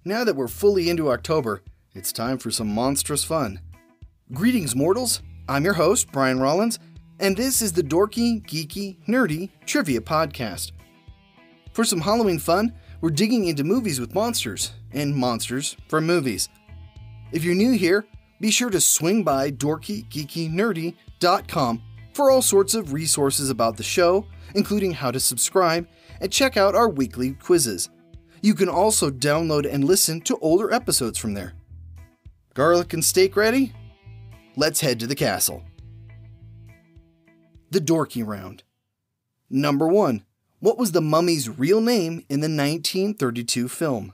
Now that we're fully into October, it's time for some monstrous fun. Greetings, mortals. I'm your host, Brian Rollins, and this is the Dorky, Geeky, Nerdy Trivia Podcast. For some Halloween fun, we're digging into movies with monsters, and monsters from movies. If you're new here, be sure to swing by dorkygeekynerdy.com for all sorts of resources about the show, including how to subscribe, and check out our weekly quizzes. You can also download and listen to older episodes from there. Garlic and steak ready? Let's head to the castle. The Dorky Round. Number 1. What was the mummy's real name in the 1932 film?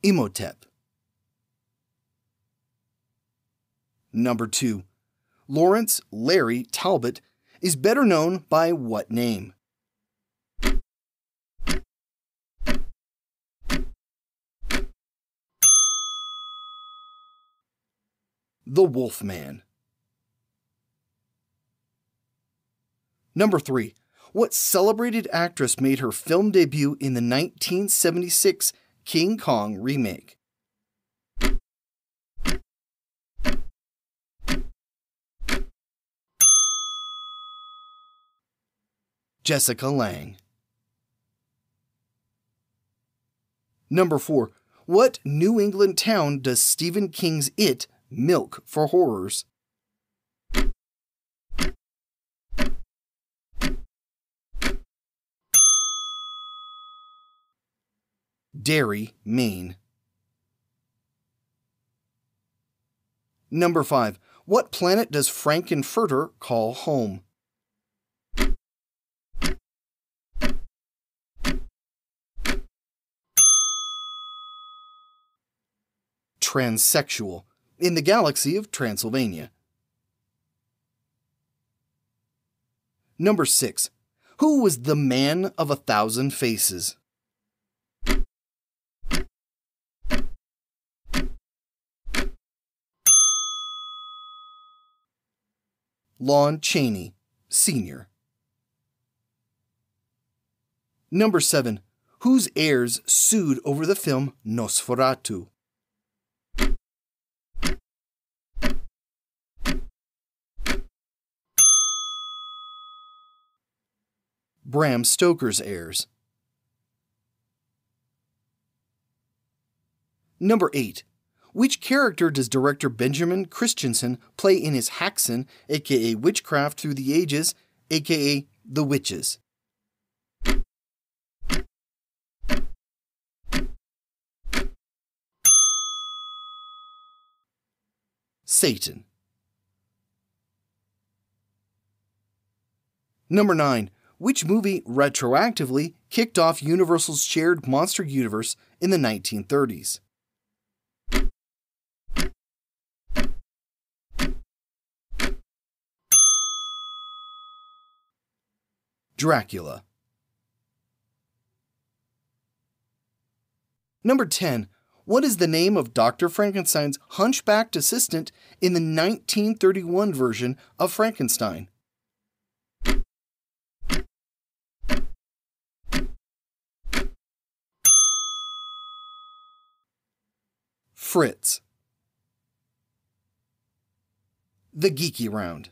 Imhotep. Number 2. Lawrence Larry Talbot is better known by what name? The Wolfman. Number 3. What celebrated actress made her film debut in the 1976 King Kong remake? Jessica Lange. Number 4. What New England town does Stephen King's It milk for horrors? Derry, Maine. Number 5. What planet does Frankenfurter call home? Transsexual, in the galaxy of Transylvania. Number 6. Who was the Man of 1,000 Faces? Lon Chaney, Sr. Number 7. Whose heirs sued over the film Nosferatu? Bram Stoker's heirs. Number 8. Which character does director Benjamin Christensen play in his Haxan, aka Witchcraft Through the Ages, aka The Witches? Satan. Number 9. Which movie retroactively kicked off Universal's shared monster universe in the 1930s? Dracula. Number 10. What is the name of Dr. Frankenstein's hunchbacked assistant in the 1931 version of Frankenstein? Fritz. The Geeky Round.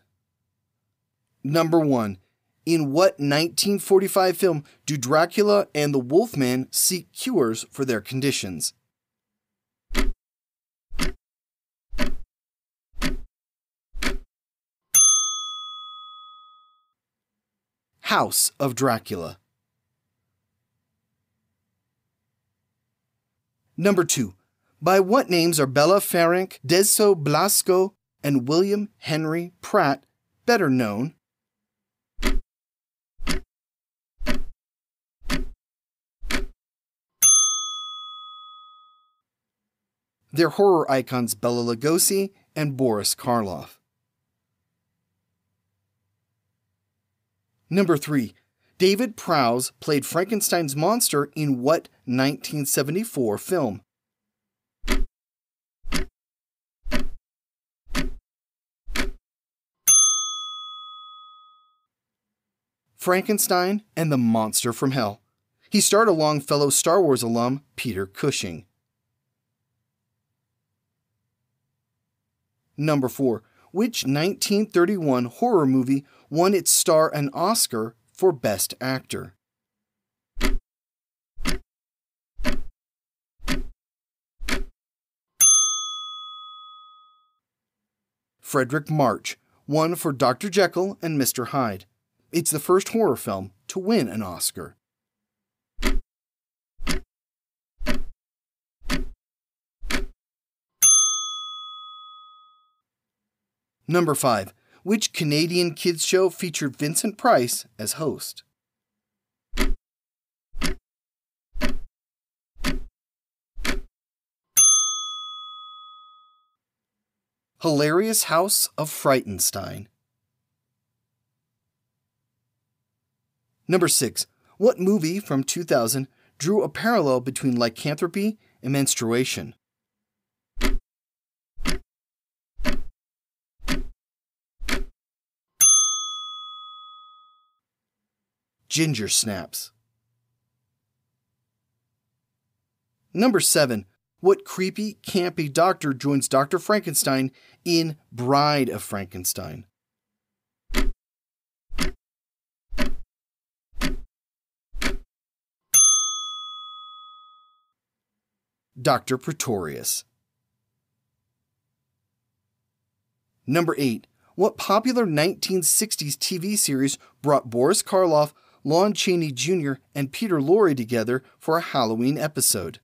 Number 1. In what 1945 film do Dracula and the Wolfman seek cures for their conditions? House of Dracula. Number 2. By what names are Bella Ferenc, Deso Blasco, and William Henry Pratt better known? They're horror icons Bela Lugosi and Boris Karloff. Number 3. David Prowse played Frankenstein's monster in what 1974 film? Frankenstein and the Monster from Hell. He starred along fellow Star Wars alum Peter Cushing. Number 4. Which 1931 horror movie won its star an Oscar for Best Actor? Frederick March won for Dr. Jekyll and Mr. Hyde. It's the first horror film to win an Oscar. Number 5. Which Canadian kids show featured Vincent Price as host? Hilarious House of Frankenstein. Number 6. What movie from 2000 drew a parallel between lycanthropy and menstruation? Ginger Snaps. Number 7. What creepy, campy doctor joins Dr. Frankenstein in Bride of Frankenstein? Dr. Pretorius. Number 8. What popular 1960s TV series brought Boris Karloff, Lon Chaney Jr., and Peter Lorre together for a Halloween episode?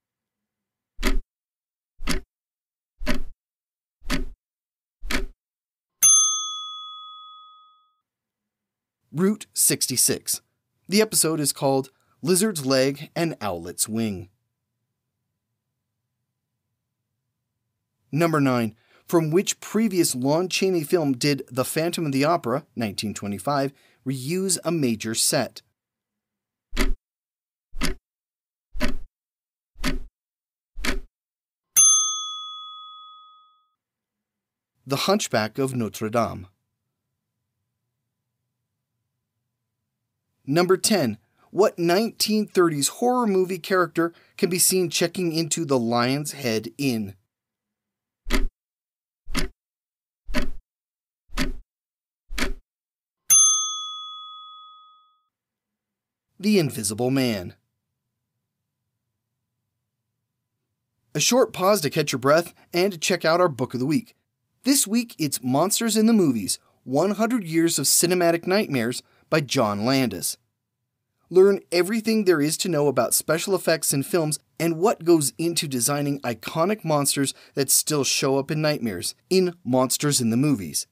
Route 66. The episode is called Lizard's Leg and Owlet's Wing. Number 9. From which previous Lon Chaney film did The Phantom of the Opera, 1925, reuse a major set? The Hunchback of Notre Dame. Number 10. What 1930s horror movie character can be seen checking into the Lion's Head Inn? The Invisible Man. A short pause to catch your breath and to check out our book of the week. This week it's Monsters in the Movies, 100 Years of Cinematic Nightmares by John Landis. Learn everything there is to know about special effects in films and what goes into designing iconic monsters that still show up in nightmares in Monsters in the Movies.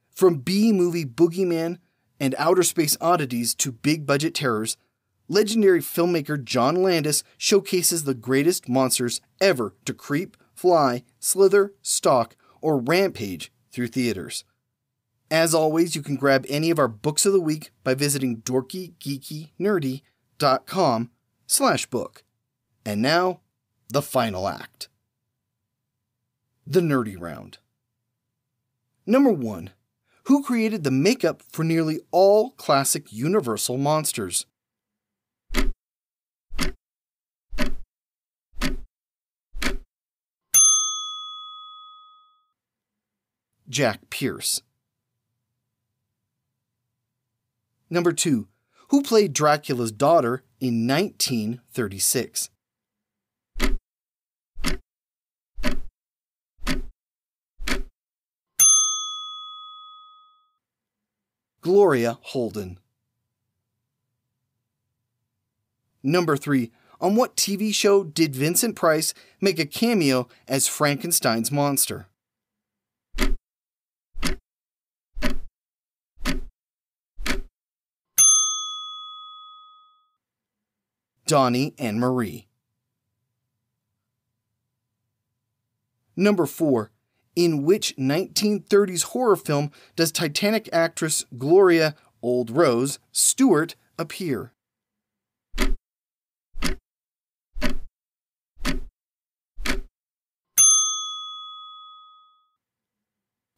From B-movie boogeyman and outer space oddities to big-budget terrors, legendary filmmaker John Landis showcases the greatest monsters ever to creep, fly, slither, stalk, or rampage through theaters. As always, you can grab any of our books of the week by visiting dorkygeekynerdy.com/book. And now, the final act. The Nerdy Round. Number 1. Who created the makeup for nearly all classic Universal monsters? Jack Pierce. Number 2. Who played Dracula's daughter in 1936? Gloria Holden. Number 3. On what TV show did Vincent Price make a cameo as Frankenstein's monster? Donnie and Marie. Number 4. In which 1930s horror film does Titanic actress Gloria Old Rose Stewart appear?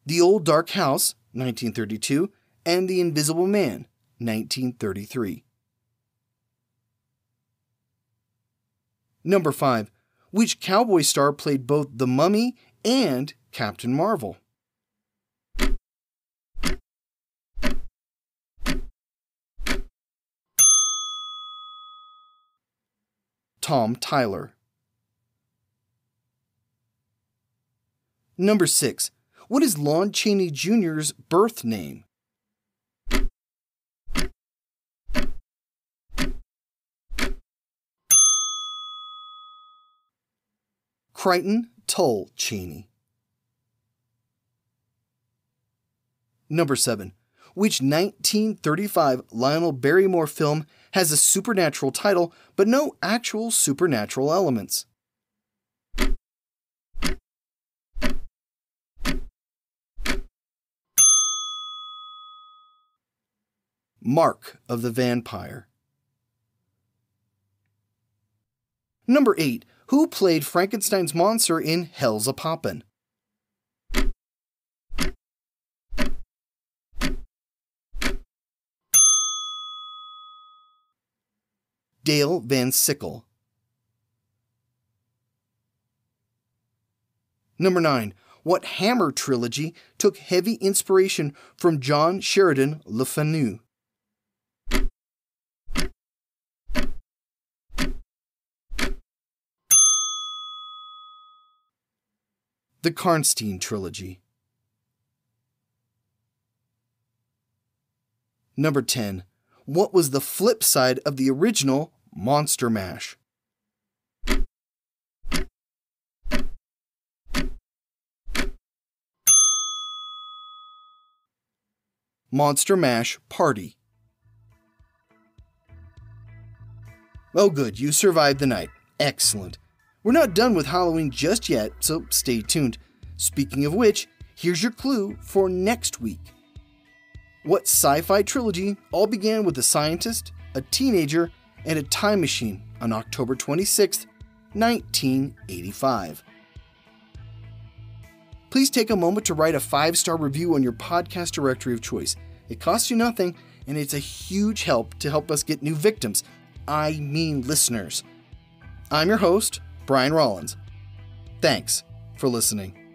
The Old Dark House, 1932, and The Invisible Man, 1933. Number 5. Which cowboy star played both the Mummy and Captain Marvel? Tom Tyler. Number 6. What is Lon Chaney Jr.'s birth name? Crichton Tull Chaney. Number 7. Which 1935 Lionel Barrymore film has a supernatural title but no actual supernatural elements? Mark of the Vampire. Number 8. Who played Frankenstein's monster in Hell's A-Poppin'? Dale Van Sickle. Number 9. What Hammer trilogy took heavy inspiration from John Sheridan Le Fanu? The Karnstein trilogy. Number 10. What was the flip side of the original Monster Mash? Monster Mash Party. Oh good, you survived the night. Excellent. We're not done with Halloween just yet, so stay tuned. Speaking of which, here's your clue for next week. What sci-fi trilogy all began with a scientist, a teenager, and a time machine on October 26, 1985? Please take a moment to write a 5-star review on your podcast directory of choice. It costs you nothing, and it's a huge help to help us get new victims. I mean listeners. I'm your host, Brian Rollins. Thanks for listening.